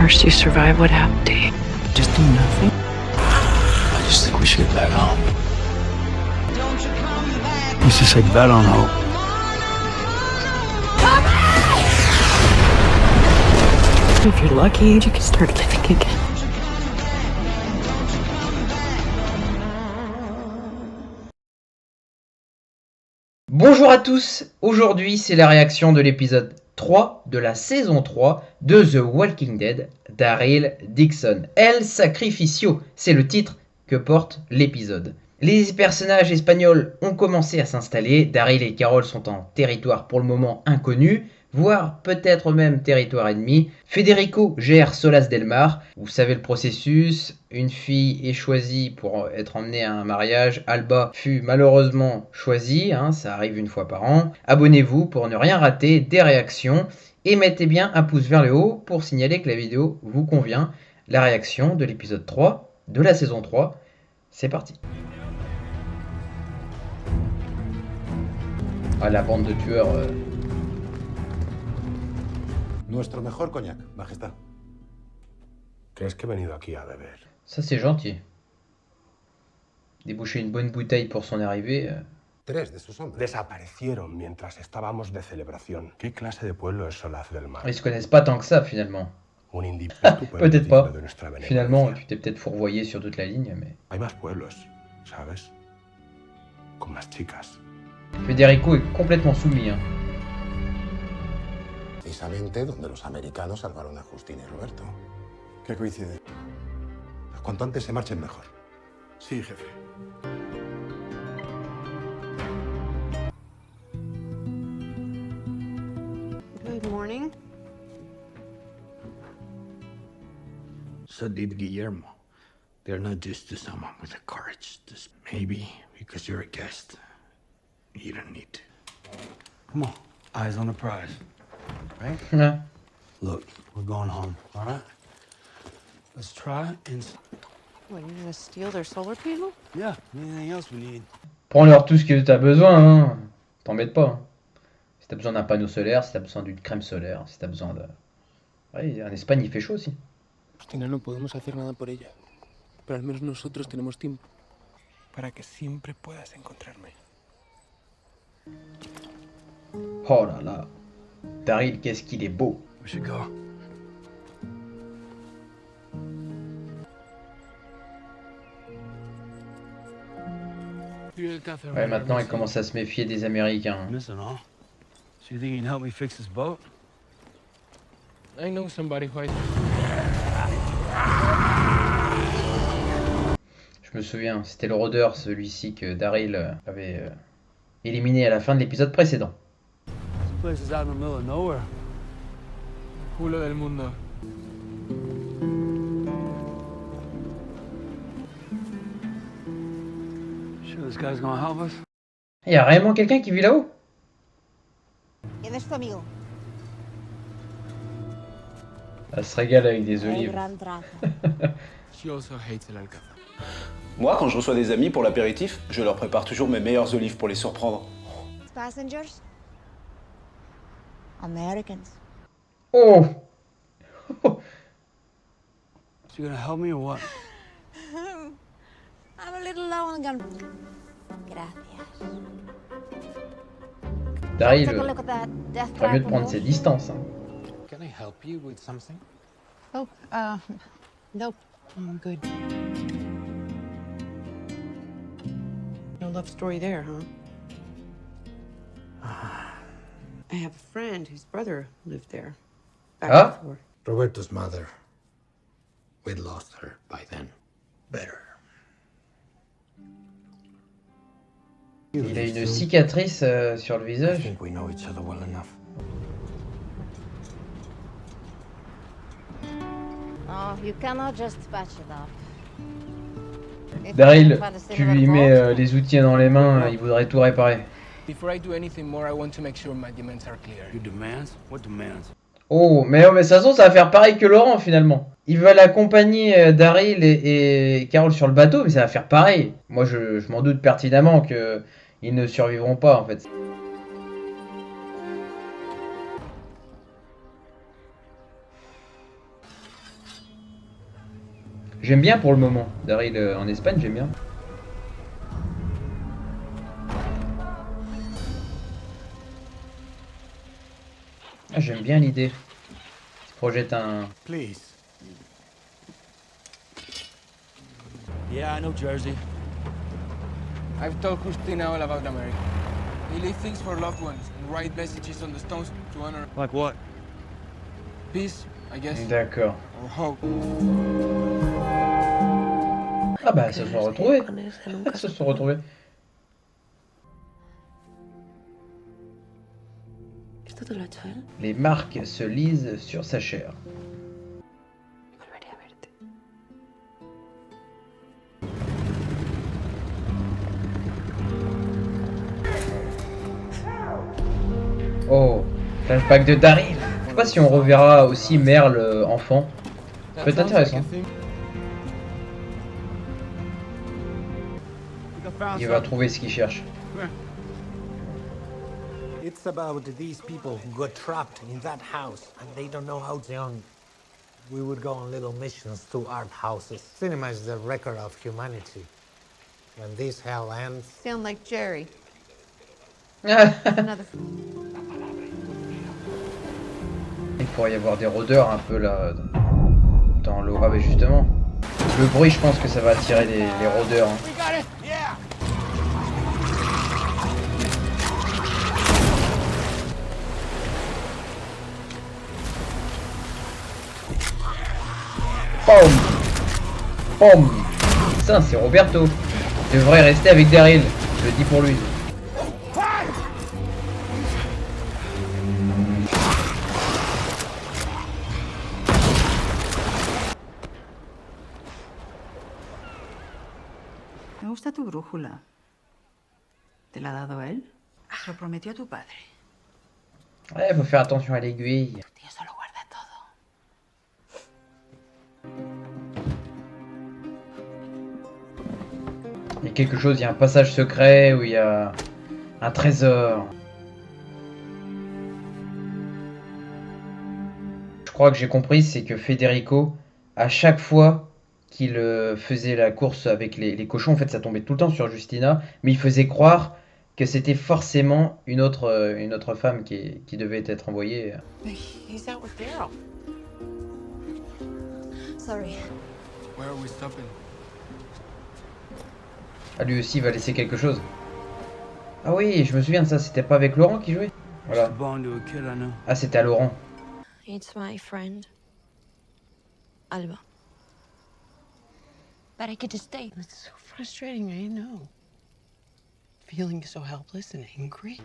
First you survive what happened to you. Just do nothing. I just think we should get back home. Used to say bet on hope. If you're lucky, you can start living again. Bonjour à tous, aujourd'hui c'est la réaction de l'épisode 3 de la saison 3 de The Walking Dead, Daryl Dixon. El Sacrificio, c'est le titre que porte l'épisode. Les personnages espagnols ont commencé à s'installer, Daryl et Carol sont en territoire pour le moment inconnu, voire peut-être même territoire ennemi. Federico gère Solas del Mar, vous savez le processus, une fille est choisie pour être emmenée à un mariage, Alba fut malheureusement choisie, ça arrive une fois par an. Abonnez-vous pour ne rien rater des réactions et mettez bien un pouce vers le haut pour signaler que la vidéo vous convient. La réaction de l'épisode 3 de la saison 3, c'est parti. Ah, la bande de tueurs... Nuestro mejor coñac, Majestad. ¿Crees que he venido aquí a beber? Ça c'est gentil. Déboucher une bonne bouteille pour son arrivée. Tres de sus hombres. Desaparecieron mientras estábamos de celebración. ¿Qué clase de pueblo es Solaz del Mar? Ils se connaissent pas tant que ça finalement. Un individuo estupendo Peut-être pas. de nuestra benevolencia. Finalement, tu t'es peut-être fourvoyé sur toute la ligne, mais... Hay más pueblos, ¿sabes? Con más chicas. Federico est complètement soumis. Precisamente donde los americanos salvaron a Justina y Roberto. ¿Qué coincide? Cuanto antes se marchen, mejor. Sí, jefe. Good morning. So did Guillermo. They're not used to someone with the courage. Just maybe because you're a guest, you don't need to. Come on, eyes on the prize, right? Ouais. Look, we're going home, all right? Let's try and... What, you're gonna steal their solar panel? Yeah, anything else we need. Prends-leur tout ce que t'as besoin, T'embête pas. Si t'as besoin d'un panneau solaire, si t'as besoin d'une crème solaire, si t'as besoin de... Ouais, en Espagne, il fait chaud aussi. Justina, no podemos hacer nada por ella, pero al menos nosotros tenemos tiempo para que siempre puedas encontrarme. Oh là là. Daryl, qu'est-ce qu'il est beau. We should go. Ouais, maintenant, il commence à se méfier des Américains. Listen, huh? So you think you can help me fix this boat? I know somebody who... Je me souviens, c'était le rôdeur, celui-ci que Daryl avait éliminé à la fin de l'épisode précédent. This place is out in the middle of nowhere. Culo del mundo. Sure this guy's gonna help us? Il y a réellement quelqu'un qui vit là-haut? ¿Quién es tu amigo? Elle se régale avec des El olives. gran trato. She also hates el alcázar. Moi, quand je reçois des amis pour l'apéritif, je leur prépare toujours mes meilleures olives pour les surprendre. Passengers? Americans. Oh! So you gonna help me or what? I'm a little low on gun. Gracias. Daryl, Take a look at that death ferait mieux de trap prendre on ses the distances. Can I help you with something? wall. Nope. I'm good. No love story there, huh? I have a friend whose brother lived there. Back Ah? before. Roberto's mother. We'd lost her by then. Better. Il a une cicatrice sur le I visage. think we know each other well enough. Oh, you cannot just patch it up. If Daryl, you find a tu similar lui mets fault, les outils dans les mains, il voudrait tout réparer. Before I do anything more, I want to make sure my demands are clear. Your demands? What demands? Oh, mais de toute façon, ça va faire pareil que Laurent finalement. Ils veulent accompagner Daryl et Carol sur le bateau, mais ça va faire pareil. Moi, je m'en doute pertinemment que ils ne survivront pas en fait. J'aime bien pour le moment. Daryl en Espagne, j'aime bien. Ah, j'aime bien l'idée. Il se projette un... Please. Yeah, I know Jersey. I've told Christina all about America. They leave things for loved ones and write messages on the stones to honor Like what? peace, I guess, D'accord. or hope. Ah bah, elles se sont retrouvées. Elles se sont retrouvées. ¿Esto te lo ha hecho él? Les marques se lisent sur sa chair. Volveré a verte. Oh, flashback de Daryl. Je sais pas si on reverra aussi Merle enfant. Ça peut être intéressant. Il va trouver ce qu'il cherche. It's about these people who got trapped in that house and they don't know how to. Young, we would go on little missions to art houses. Cinema is the record of humanity. When this hell ends, Sound like Jerry. Another. Il pourrait y avoir des rôdeurs un peu là dans l'aura, mais justement. Le bruit, je pense que ça va attirer les rôdeurs. Hein. Pom! Pom! Ça, c'est Roberto. Il devrait rester avec Daryl. Je le dis pour lui. Me gusta tu brújula. ¿Te la ha dado él? Lo prometió a tu padre. Ouais, faut faire attention à l'aiguille. Tu tío se lo guarda todo. Il y a quelque chose, il y a un passage secret où il y a un trésor. Je crois que j'ai compris, c'est que Federico, à chaque fois qu'il faisait la course avec les cochons, en fait ça tombait tout le temps sur Justina, mais il faisait croire que c'était forcément une autre femme qui devait être envoyée. He's out with Daryl. Sorry. Where are we stopping? Ah, lui aussi il va laisser quelque chose. Ah oui, je me souviens de ça, c'était pas avec Laurent qui jouait? Voilà. Born to a kid I know. Ah, c'était à Laurent. It's my friend. Alba. But I get to stay. It's so frustrating, I know. Feeling so helpless and angry.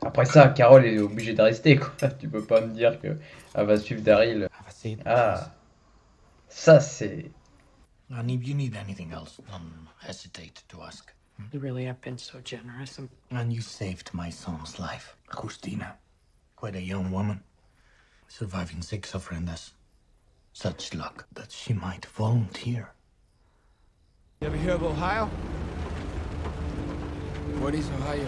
Après ça, Carole est obligée de rester, quoi. Tu peux pas me dire que elle va suivre Daryl. have a seat. Ah, ça c'est... And if you need anything else, don't hesitate to ask. You really have been so generous. And you saved my son's life. Agustina, quite a young woman, surviving 6 ofrendas. Such luck that she might volunteer. You ever hear of Ohio? What is Ohio?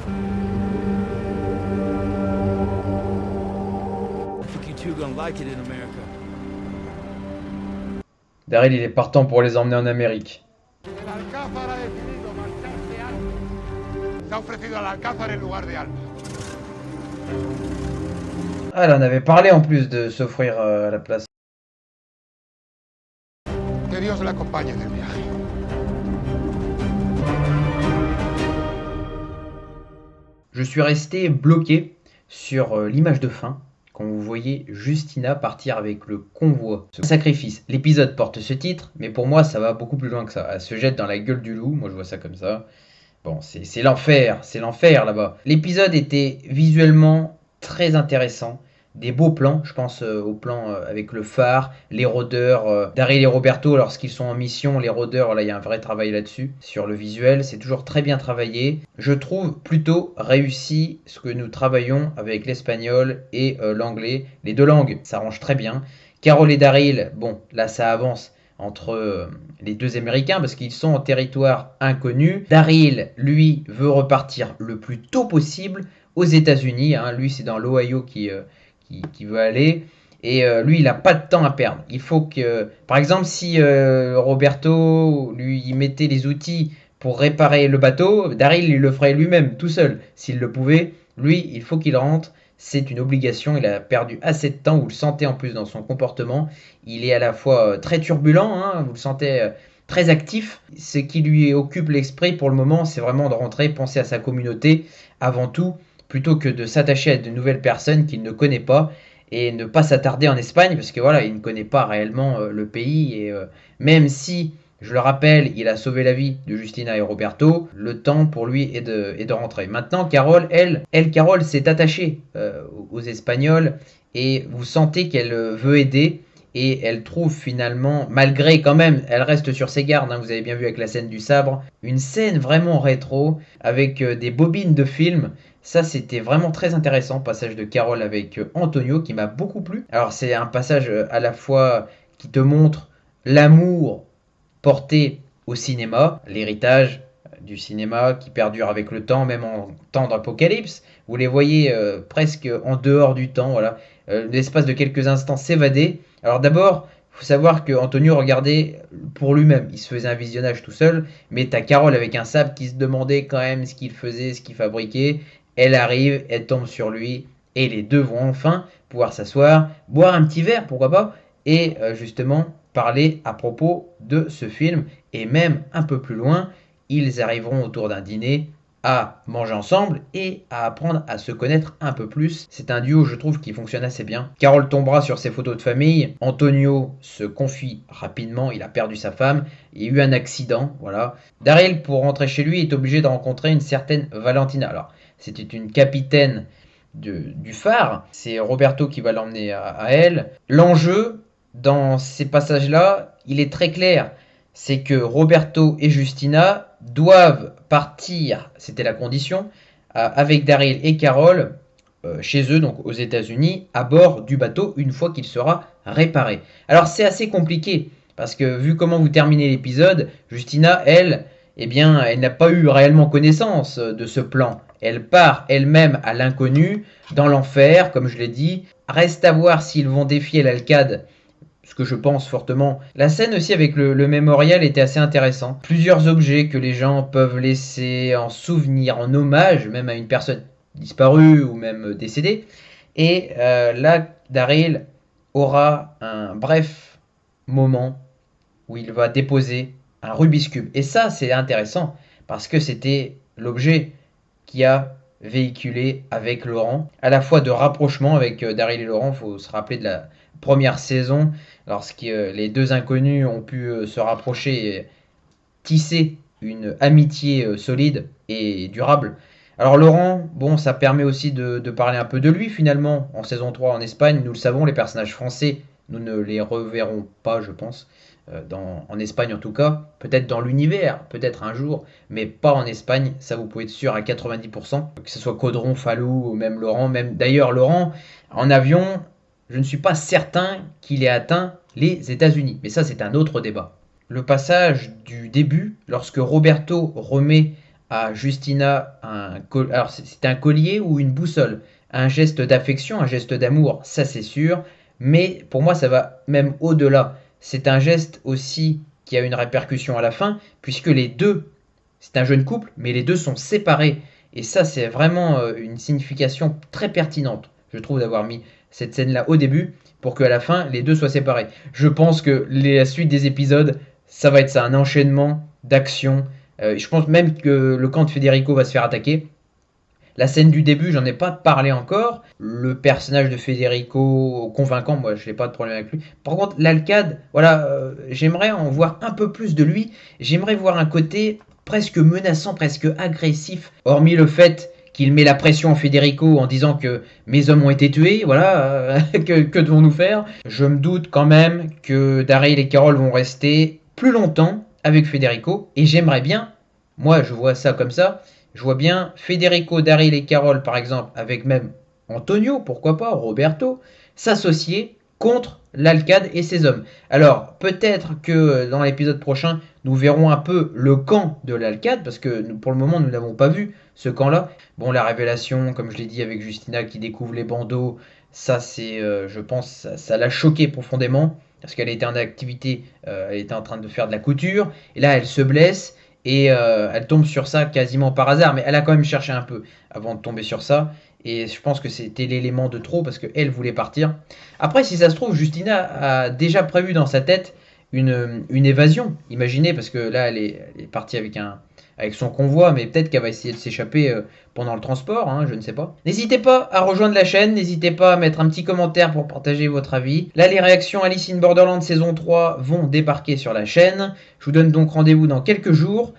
I think you two gonna like it in America. Daryl il est partant pour les emmener en Amérique. El Alcázar ha decidido marcharse a Alba. Se ha ofrecido al Alcázar en lugar de Alba. Ah, elle en avait parlé en plus de s'offrir à la place. Que Dios la acompañe en el viaje. Je suis resté bloqué sur l'image de fin, quand vous voyez Justina partir avec le convoi. Ce sacrifice. L'épisode porte ce titre, mais pour moi ça va beaucoup plus loin que ça. Elle se jette dans la gueule du loup, moi je vois ça comme ça. Bon, c'est l'enfer là-bas. L'épisode était visuellement très intéressant. Des beaux plans, je pense aux plans avec le phare, les rôdeurs, Daryl et Roberto lorsqu'ils sont en mission, les rôdeurs, là il y a un vrai travail là-dessus. Sur le visuel, c'est toujours très bien travaillé. Je trouve plutôt réussi ce que nous travaillons avec l'espagnol et l'anglais. Les deux langues s'arrangent très bien. Carole et Daryl, bon, là ça avance entre les deux Américains parce qu'ils sont en territoire inconnu. Daryl, lui, veut repartir le plus tôt possible aux États-Unis. Hein. Lui, c'est dans l'Ohio qui veut aller. Et lui, il n'a pas de temps à perdre. Il faut que, par exemple, si Roberto lui mettait les outils pour réparer le bateau, Daryl il le ferait lui-même, tout seul, s'il le pouvait. Lui, il faut qu'il rentre. C'est une obligation. Il a perdu assez de temps. Vous le sentez en plus dans son comportement. Il est à la fois très turbulent. Hein, vous le sentez très actif. Ce qui lui occupe l'esprit pour le moment, c'est vraiment de rentrer, penser à sa communauté avant tout, plutôt que de s'attacher à de nouvelles personnes qu'il ne connaît pas et ne pas s'attarder en Espagne parce que voilà, il ne connaît pas réellement le pays et même si, je le rappelle, il a sauvé la vie de Justina et Roberto, le temps pour lui est de rentrer. Maintenant, Carol, Carol s'est attachée aux Espagnols et vous sentez qu'elle veut aider et elle trouve finalement, malgré quand même, elle reste sur ses gardes, hein, vous avez bien vu avec la scène du sabre, une scène vraiment rétro avec des bobines de films. Ça, c'était vraiment très intéressant, passage de Carol avec Antonio, qui m'a beaucoup plu. Alors, c'est un passage à la fois qui te montre l'amour porté au cinéma, l'héritage du cinéma qui perdure avec le temps, même en temps d'apocalypse. Vous les voyez presque en dehors du temps, voilà. L'espace de quelques instants s'évader. Alors d'abord, il faut savoir que Antonio regardait pour lui-même, il se faisait un visionnage tout seul, mais t'as Carol avec un sabre qui se demandait quand même ce qu'il faisait, ce qu'il fabriquait. Elle arrive, elle tombe sur lui, et les deux vont enfin pouvoir s'asseoir, boire un petit verre, pourquoi pas, et justement parler à propos de ce film, et même un peu plus loin, ils arriveront autour d'un dîner à manger ensemble et à apprendre à se connaître un peu plus. C'est un duo, je trouve, qui fonctionne assez bien. Carol tombera sur ses photos de famille. Antonio se confie rapidement. Il a perdu sa femme. Il y a eu un accident. Voilà. Daryl, pour rentrer chez lui, est obligé de rencontrer une certaine Valentina. Alors, c'était une capitaine du phare. C'est Roberto qui va l'emmener à elle. L'enjeu, dans ces passages-là, il est très clair. C'est que Roberto et Justina doivent partir, c'était la condition, avec Daryl et Carol chez eux, donc aux États-Unis, à bord du bateau une fois qu'il sera réparé. Alors c'est assez compliqué parce que vu comment vous terminez l'épisode, Justina, elle, eh bien, elle n'a pas eu réellement connaissance de ce plan. Elle part elle-même à l'inconnu, dans l'enfer, comme je l'ai dit. Reste à voir s'ils vont défier l'Alcade. Ce que je pense fortement. La scène aussi avec le mémorial était assez intéressante. Plusieurs objets que les gens peuvent laisser en souvenir, en hommage, même à une personne disparue ou même décédée. Et là, Daryl aura un bref moment où il va déposer un Rubik's Cube. Et ça, c'est intéressant parce que c'était l'objet qui a véhiculé avec Laurent. À la fois de rapprochement avec Daryl et Laurent, il faut se rappeler de la première saison, lorsque les deux inconnus ont pu se rapprocher et tisser une amitié solide et durable. Alors Laurent, bon, ça permet aussi de parler un peu de lui finalement, en saison 3 en Espagne. Nous le savons, les personnages français, nous ne les reverrons pas, je pense, en Espagne en tout cas. Peut-être dans l'univers, peut-être un jour, mais pas en Espagne, ça vous pouvez être sûr à 90%. Que ce soit Caudron, Falou ou même Laurent. Même d'ailleurs Laurent, en avion, je ne suis pas certain qu'il ait atteint les États-Unis. Mais ça, c'est un autre débat. Le passage du début, lorsque Roberto remet à Justina alors c'est un collier ou une boussole, un geste d'affection, un geste d'amour, ça c'est sûr. Mais pour moi, ça va même au-delà. C'est un geste aussi qui a une répercussion à la fin, puisque les deux, c'est un jeune couple, mais les deux sont séparés. Et ça, c'est vraiment une signification très pertinente, je trouve, d'avoir mis cette scène-là au début, pour qu'à la fin, les deux soient séparés. Je pense que la suite des épisodes, ça va être ça, un enchaînement d'actions. Je pense même que le camp de Federico va se faire attaquer. La scène du début, j'en ai pas parlé encore. Le personnage de Federico, convaincant, moi je n'ai pas de problème avec lui. Par contre, l'Alcade, voilà, j'aimerais en voir un peu plus de lui. J'aimerais voir un côté presque menaçant, presque agressif. Hormis le fait qu'il met la pression à Federico en disant que mes hommes ont été tués, voilà, que devons-nous faire? Je me doute quand même que Daryl et Carol vont rester plus longtemps avec Federico, et j'aimerais bien, moi je vois ça comme ça, je vois bien Federico, Daryl et Carol par exemple, avec même Antonio, pourquoi pas, Roberto, s'associer contre l'Alcade et ses hommes. Alors peut-être que dans l'épisode prochain, nous verrons un peu le camp de l'Alcade, parce que pour le moment nous n'avons pas vu ce camp-là. Bon, la révélation, comme je l'ai dit avec Justina, qui découvre les bandeaux, ça c'est, je pense, ça l'a choquée profondément, parce qu'elle était en activité, elle était en train de faire de la couture, et là elle se blesse, et elle tombe sur ça quasiment par hasard, mais elle a quand même cherché un peu avant de tomber sur ça, et je pense que c'était l'élément de trop, parce qu'elle voulait partir. Après, si ça se trouve, Justina a déjà prévu dans sa tête une évasion, imaginez, parce que là elle est partie avec son convoi, mais peut-être qu'elle va essayer de s'échapper pendant le transport, hein, je ne sais pas. N'hésitez pas à rejoindre la chaîne, n'hésitez pas à mettre un petit commentaire pour partager votre avis. Là, les réactions Alice in Borderland saison 3 vont débarquer sur la chaîne. Je vous donne donc rendez-vous dans quelques jours.